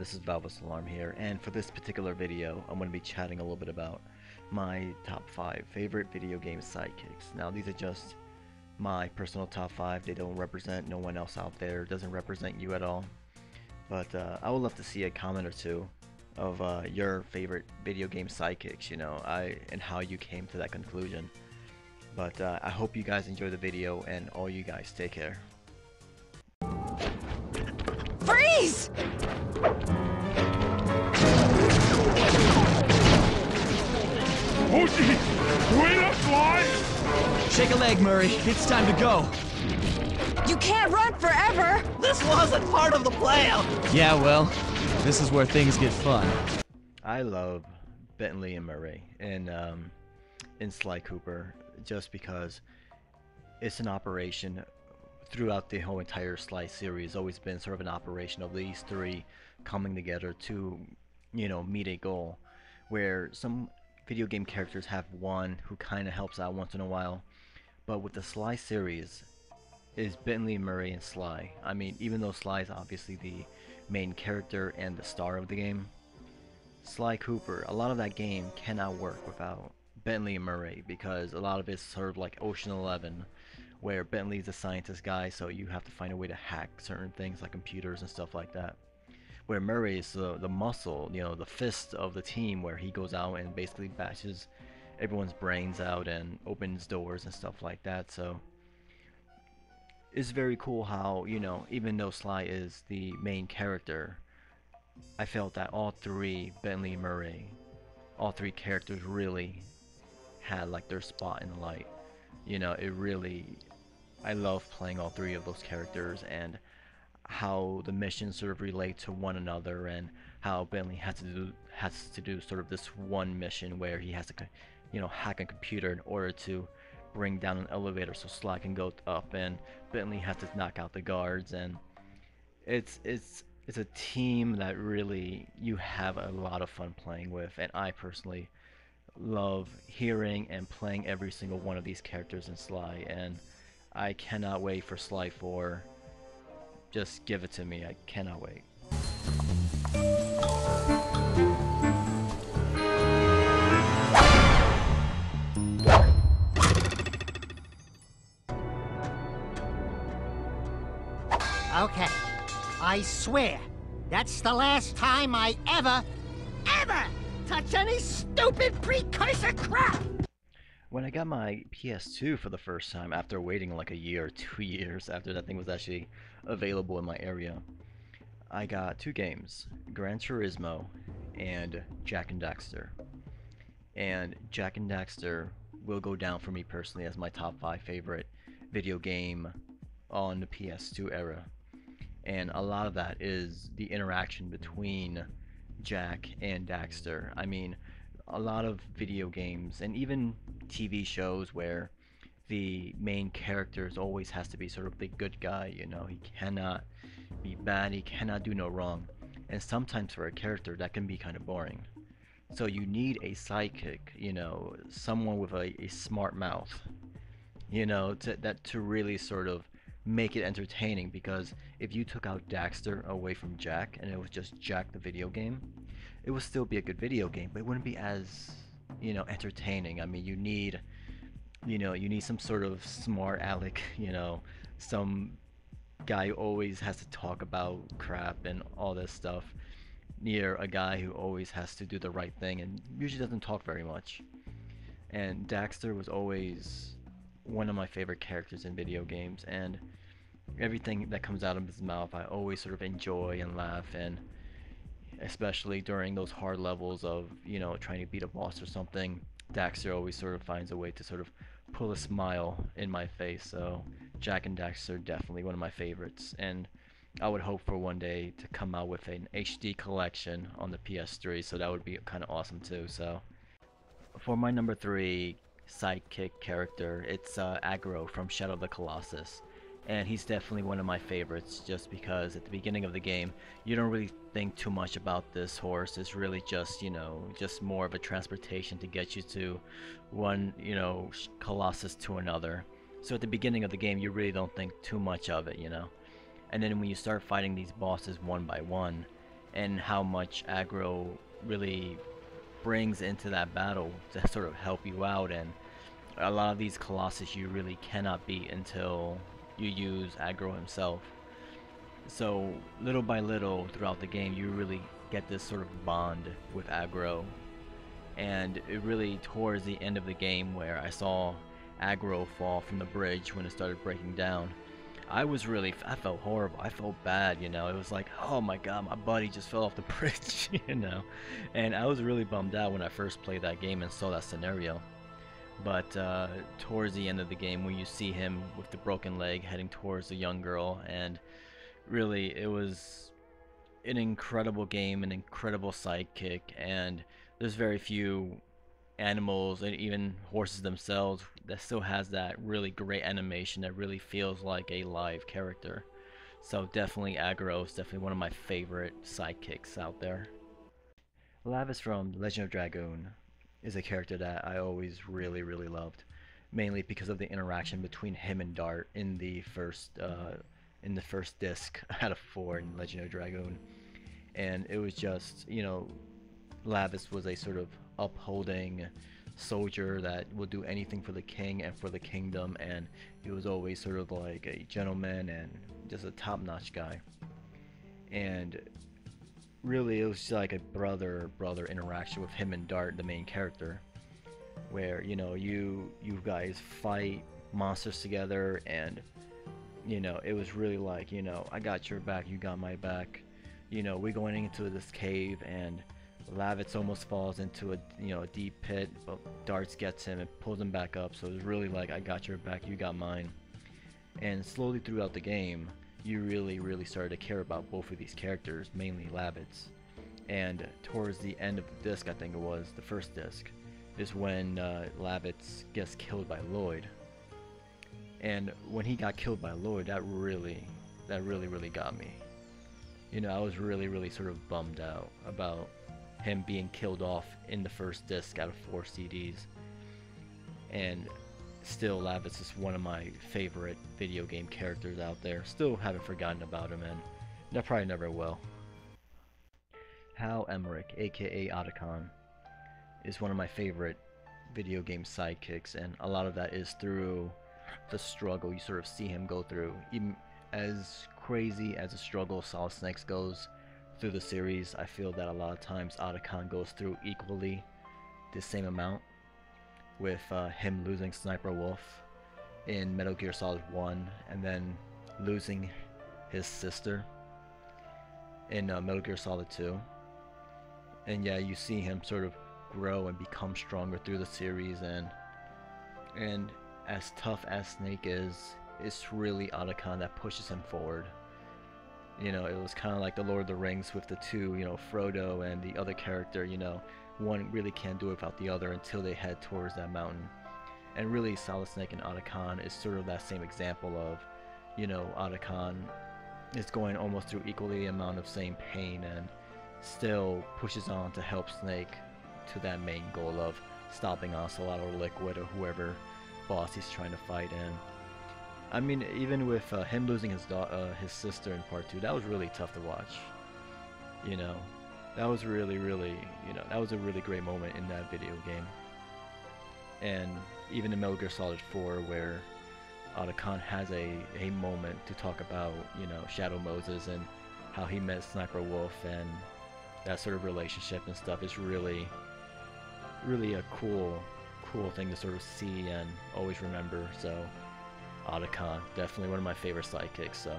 this is Valvis Alarm here, and for this particular video, I'm going to be chatting a little bit about my top 5 favorite video game sidekicks. Now, these are just my personal top 5. They don't represent no one else out there. It doesn't represent you at all. But I would love to see a comment or two of your favorite video game sidekicks, and how you came to that conclusion. But I hope you guys enjoy the video, and all you guys take care. Freeze! Oh geez! Wait up, Sly! Shake a leg, Murray. It's time to go. You can't run forever! This wasn't part of the plan! Yeah, well, this is where things get fun. I love Bentley and Murray in Sly Cooper just because it's an operation throughout the whole entire Sly series. Always been sort of an operation of these three coming together to, meet a goal, where some video game characters have one who kind of helps out once in a while, but with the Sly series is Bentley, Murray, and Sly. I mean, even though Sly is obviously the main character and the star of the game, Sly Cooper, a lot of that game cannot work without Bentley and Murray, because a lot of it's sort of like Ocean 11, where Bentley's a scientist guy, so you have to find a way to hack certain things like computers and stuff like that. Where Murray is the muscle, the fist of the team, where he goes out and basically bashes everyone's brains out and opens doors and stuff like that. So it's very cool how, even though Sly is the main character, I felt that all three, Bentley and Murray, all three characters really had like their spot in the light. I love playing all three of those characters and how the missions sort of relate to one another, and how Bentley has to do sort of this one mission where he has to, hack a computer in order to bring down an elevator so Sly can go up, and Bentley has to knock out the guards, and it's a team that really you have a lot of fun playing with, and I personally love hearing and playing every single one of these characters in Sly, and I cannot wait for Sly 4. Just give it to me. I cannot wait. Okay, I swear, that's the last time I ever touch any stupid precursor crap! When I got my PS2 for the first time, after waiting like a year or 2 years after that thing was actually available in my area, I got two games, Gran Turismo and Jak and Daxter. And Jak and Daxter will go down for me personally as my top 5 favorite video game on the PS2 era. And a lot of that is the interaction between Jak and Daxter. I mean, a lot of video games and even TV shows where the main character always has to be sort of the good guy, he cannot be bad, he cannot do no wrong, and sometimes for a character that can be kind of boring. So you need a sidekick, someone with a smart mouth, to really sort of make it entertaining, because if you took out Daxter away from Jak and it was just Jak the video game, it would still be a good video game, but it wouldn't be as, entertaining. I mean, you need some sort of smart aleck, some guy who always has to talk about crap and all this stuff, near a guy who always has to do the right thing and usually doesn't talk very much. And Daxter was always one of my favorite characters in video games, and everything that comes out of his mouth I always sort of enjoy and laugh, and especially during those hard levels of, trying to beat a boss or something, Daxter always sort of finds a way to sort of pull a smile in my face. So Jak and Daxter are definitely one of my favorites, and I would hope for one day to come out with an HD collection on the PS3, so that would be kind of awesome too. So for my number 3 sidekick character, it's Aggro from Shadow of the Colossus. And he's definitely one of my favorites, just because at the beginning of the game you don't really think too much about this horse. It's really just, just more of a transportation to get you to one, Colossus to another. So at the beginning of the game you really don't think too much of it, And then when you start fighting these bosses one by one, and how much aggro really brings into that battle to sort of help you out. And a lot of these Colossus you really cannot beat until you use aggro himself. So little by little throughout the game you really get this sort of bond with aggro, and it really towards the end of the game where I saw aggro fall from the bridge when it started breaking down, I felt horrible. I felt bad, you know. It was like, oh my god, my buddy just fell off the bridge, you know. And I was really bummed out when I first played that game and saw that scenario. But towards the end of the game, when you see him with the broken leg heading towards the young girl, and really, it was an incredible game, an incredible sidekick, and there's very few animals and even horses themselves that still has that really great animation that really feels like a live character. So definitely Aggro is definitely one of my favorite sidekicks out there. Lavish from Legend of Dragoon is a character that I always really loved, mainly because of the interaction between him and Dart in the first disc out of 4 in Legend of Dragoon. And it was just, you know, Lavish was a sort of upholding soldier that would do anything for the king and for the kingdom, and he was always sort of like a gentleman and just a top-notch guy. And really it was just like a brother interaction with him and Dart, the main character, where, you know, you guys fight monsters together, and you know, it was really like, you know, I got your back, you got my back. You know, we're going into this cave, and Lavish almost falls into a, you know, a deep pit, but Darts gets him and pulls him back up. So it was really like, I got your back, you got mine. And slowly throughout the game, you really started to care about both of these characters, mainly Lavish. And towards the end of the disc, I think it was the first disc, is when Lavish gets killed by Lloyd. And when he got killed by Lloyd, that really got me. You know, I was really sort of bummed out about him being killed off in the first disc out of 4 CDs. And still, Lavish is one of my favorite video game characters out there. Still haven't forgotten about him, and I probably never will. Hal Emmerich, aka Otakon, is one of my favorite video game sidekicks, and a lot of that is through the struggle you sort of see him go through. Even as crazy as the struggle Solid Snakes goes through the series, I feel that a lot of times Otakon goes through equally the same amount, with him losing Sniper Wolf in Metal Gear Solid 1, and then losing his sister in Metal Gear Solid 2. And yeah, you see him sort of grow and become stronger through the series, and as tough as Snake is, it's really Otakon that pushes him forward. You know, it was kind of like the Lord of the Rings with the two, you know, Frodo and the other character, you know, one really can't do it without the other until they head towards that mountain. And really, Solid Snake and Otakon is sort of that same example of, you know, Otakon is going almost through equally the amount of same pain and still pushes on to help Snake to that main goal of stopping Ocelot or Liquid or whoever boss he's trying to fight. And I mean, even with him losing his sister in part 2, that was really tough to watch. You know, that was really, you know, that was a really great moment in that video game. And even in Metal Gear Solid 4, where Otakon has a moment to talk about, you know, Shadow Moses and how he met Sniper Wolf and that sort of relationship and stuff, is really a cool thing to sort of see and always remember. So Otakon, definitely one of my favorite sidekicks. So